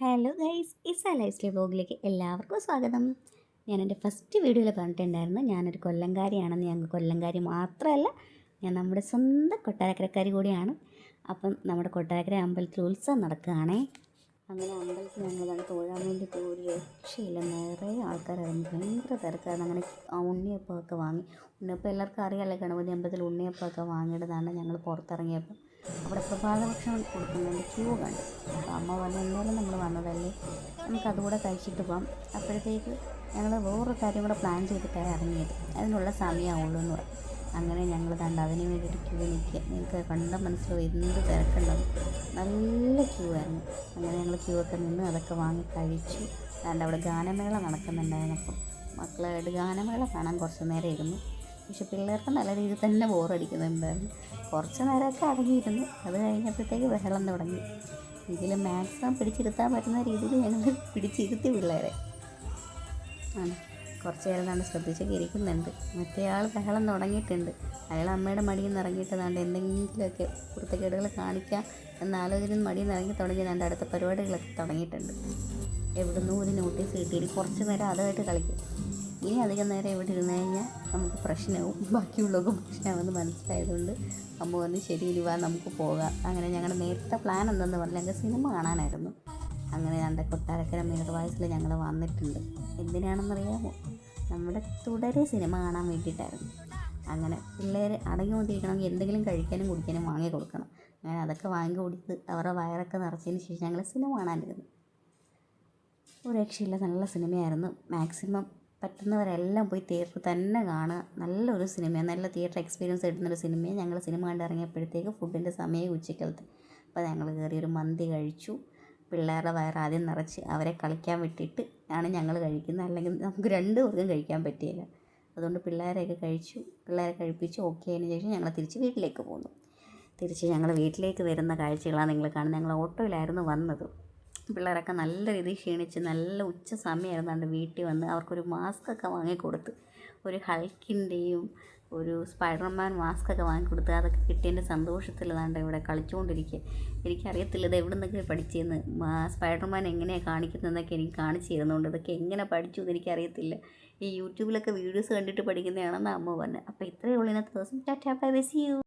Hello guys, Isa lifestyle വ്ലോഗിലേക്ക് എല്ലാവർക്കും സ്വാഗതം. ഞാൻ എൻ്റെ ഫസ്റ്റ് വീഡിയോയിൽ പറഞ്ഞിട്ടുണ്ടായിരുന്നു ഞാനൊരു കൊല്ലംകാരിയാണെന്ന്. ഞങ്ങൾ കൊല്ലംകാരി മാത്രമല്ല, ഞാൻ നമ്മുടെ സ്വന്തം കൊട്ടാരക്കരക്കാരി കൂടിയാണ്. അപ്പം നമ്മുടെ കൊട്ടാരക്കര അമ്പലത്തിൽ ഉത്സവം നടക്കുകയാണേ. അങ്ങനെ അമ്പലത്തിൽ ഞങ്ങളാണ് തൊഴാൻ വേണ്ടി പോയി. ഒരു രക്ഷയില്ല, നിറയെ ആൾക്കാരായിരുന്നു, ഭയങ്കര തിരക്കായിരുന്നു. അങ്ങനെ ഉണ്ണിയപ്പമൊക്കെ വാങ്ങി. ഉണ്ണിയപ്പം എല്ലാവർക്കും അറിയാമല്ലോ, ഗണപതി അമ്പലത്തിൽ ഉണ്ണിയപ്പമൊക്കെ വാങ്ങിയിട്ടതാണ് ഞങ്ങൾ പുറത്തിറങ്ങിയപ്പോൾ അവിടെ പ്രഭാത ഭക്ഷണം കൊടുക്കുന്നതിൻ്റെ ക്യൂ കണ്ടു. അപ്പോൾ അമ്മ പറഞ്ഞു, എന്തായാലും നമ്മൾ വന്നതല്ലേ, നമുക്ക് അതുകൂടെ കഴിച്ചിട്ട് പോകാം. അപ്പോഴത്തേക്ക് ഞങ്ങൾ വേറൊരു കാര്യം കൂടെ പ്ലാൻ ചെയ്തിട്ടാണ് ഇറങ്ങിയത്, അതിനുള്ള സമയമാവുള്ളൂ എന്ന് പറഞ്ഞു. അങ്ങനെ ഞങ്ങൾ കണ്ട് അതിന് വേണ്ടിയിട്ട് ക്യൂ നിൽക്കുക. നിങ്ങൾക്ക് കണ്ട മനസ്സിലാവും എന്ത് തിരക്കുണ്ടാവും, നല്ല ക്യൂ ആയിരുന്നു. അങ്ങനെ ഞങ്ങൾ ക്യൂ ഒക്കെ നിന്ന് അതൊക്കെ വാങ്ങി കഴിച്ചു. അതുകൊണ്ട് അവിടെ ഗാനമേള നടക്കുന്നുണ്ടായിരുന്നു. അപ്പം മക്കളായിട്ട് ഗാനമേള കാണാൻ കുറച്ച് നേരം ഇരുന്നു. പക്ഷെ പിള്ളേർക്ക് നല്ല രീതിയിൽ തന്നെ ബോറടിക്കുന്നുണ്ടായിരുന്നു. കുറച്ച് നേരമൊക്കെ അടങ്ങിയിരുന്നു. അത് കഴിഞ്ഞപ്പോഴത്തേക്ക് ബഹളം തുടങ്ങി. ഇതിൽ മാക്സിമം പിടിച്ചിരുത്താൻ പറ്റുന്ന രീതിയിൽ ഞങ്ങൾ പിടിച്ചിരുത്തി പിള്ളേരെ. കുറച്ച് നേരം കണ്ട് ശ്രദ്ധിച്ചൊക്കെ ഇരിക്കുന്നുണ്ട്. മറ്റേ ആൾ ബഹളം തുടങ്ങിയിട്ടുണ്ട്. അയാൾ അമ്മയുടെ മടിയിൽ നിന്ന് ഇറങ്ങിയിട്ടതാണ്ട് എന്തെങ്കിലുമൊക്കെ കുരുത്തക്കേടുകൾ കാണിക്കാം എന്നാലോചന മടിയിൽ നിന്ന് ഇറങ്ങി തുടങ്ങിയതാണ്ട് അടുത്ത പരിപാടികളൊക്കെ തുടങ്ങിയിട്ടുണ്ട്. എവിടുന്നും ഒരു നോട്ടീസ് കിട്ടി. കുറച്ച് നേരം അതുമായിട്ട് കളിക്കും. ഇനി അധികം നേരം ഇവിടെ ഇരുന്ന് കഴിഞ്ഞാൽ നമുക്ക് പ്രശ്നവും ബാക്കിയുള്ളവർക്കും പ്രശ്നമാണെന്ന് മനസ്സിലായതുകൊണ്ട് അമ്മ പറഞ്ഞ് ശരി, ഇനി വാ നമുക്ക് പോകാം. അങ്ങനെ ഞങ്ങളുടെ നേരത്തെ പ്ലാൻ എന്തെന്ന് പറഞ്ഞാൽ ഞങ്ങൾക്ക് സിനിമ കാണാനായിരുന്നു. അങ്ങനെ ഞങ്ങളുടെ കൊട്ടാരക്കര മീനർവായസിൽ ഞങ്ങൾ വന്നിട്ടുണ്ട്. എന്തിനാണെന്നറിയാമോ? നമ്മുടെ തുടരെ സിനിമ കാണാൻ വേണ്ടിയിട്ടായിരുന്നു. അങ്ങനെ പിള്ളേർ അടങ്ങി കൊണ്ടിരിക്കണമെങ്കിൽ എന്തെങ്കിലും കഴിക്കാനും കുടിക്കാനും വാങ്ങി കൊടുക്കണം. അങ്ങനെ അതൊക്കെ വാങ്ങി കൊടുത്ത് അവരുടെ വയറൊക്കെ നിറച്ചതിന് ശേഷം ഞങ്ങൾ സിനിമ കാണാനിരുന്നു. ഒരു രക്ഷയില്ല, നല്ല സിനിമയായിരുന്നു. മാക്സിമം പറ്റുന്നവരെല്ലാം പോയി തിയേറ്ററിൽ തന്നെ കാണുക. നല്ലൊരു സിനിമയാണ്, നല്ല തിയേറ്റർ എക്സ്പീരിയൻസ് കിട്ടുന്നൊരു സിനിമയാണ്. ഞങ്ങൾ സിനിമ കണ്ടിറങ്ങിയപ്പോഴത്തേക്ക് ഫുഡിൻ്റെ സമയം ഉച്ചക്കലത്തെ. അപ്പോൾ ഞങ്ങൾ കയറി ഒരു മന്തി കഴിച്ചു. പിള്ളേരുടെ വയറാദ്യം നിറച്ച് അവരെ കളിക്കാൻ വിട്ടിട്ട് ആണ് ഞങ്ങൾ കഴിക്കുന്നത്. അല്ലെങ്കിൽ നമുക്ക് രണ്ടു പേർക്കും കഴിക്കാൻ പറ്റിയില്ല. അതുകൊണ്ട് പിള്ളേരെയൊക്കെ പിള്ളേരെ കഴിപ്പിച്ച് ഓക്കെ ആയതിനു ശേഷം ഞങ്ങൾ തിരിച്ച് വീട്ടിലേക്ക് പോന്നു. തിരിച്ച് ഞങ്ങൾ വീട്ടിലേക്ക് വരുന്ന കാഴ്ചകളാണ് നിങ്ങൾ കാണുന്നത്. ഞങ്ങൾ ഓട്ടോയിലായിരുന്നു വന്നത്. പിള്ളേരൊക്കെ നല്ല രീതിയിൽ ക്ഷീണിച്ച് നല്ല ഉച്ച സമയമായിരുന്നാണ്ട് വീട്ടിൽ വന്ന് അവർക്കൊരു മാസ്കൊക്കെ വാങ്ങിക്കൊടുത്ത്, ഒരു ഹൾക്കിൻ്റെയും ഒരു സ്പൈഡർമാൻ മാസ്കൊക്കെ വാങ്ങിക്കൊടുത്ത് അതൊക്കെ കിട്ടിയതിൻ്റെ സന്തോഷത്തിലാണ്ട് ഇവിടെ കളിച്ചുകൊണ്ടിരിക്കുക. എനിക്കറിയത്തില്ല ഇത് എവിടെ നിന്നൊക്കെ പഠിച്ചതെന്ന്. സ്പൈഡർമാൻ എങ്ങനെയാണ് കാണിക്കുന്നതെന്നൊക്കെ എനിക്ക് കാണിച്ചു തരുന്നുണ്ട്. ഇതൊക്കെ എങ്ങനെ പഠിച്ചു എന്ന് എനിക്കറിയത്തില്ല. ഈ യൂട്യൂബിലൊക്കെ വീഡിയോസ് കണ്ടിട്ട് പഠിക്കുന്നതാണെന്ന് അമ്മ പറഞ്ഞു. അപ്പോൾ ഇത്രയേ ഉള്ളൂ ഇന്നത്തെ ദിവസം. Tata bye bye, see U.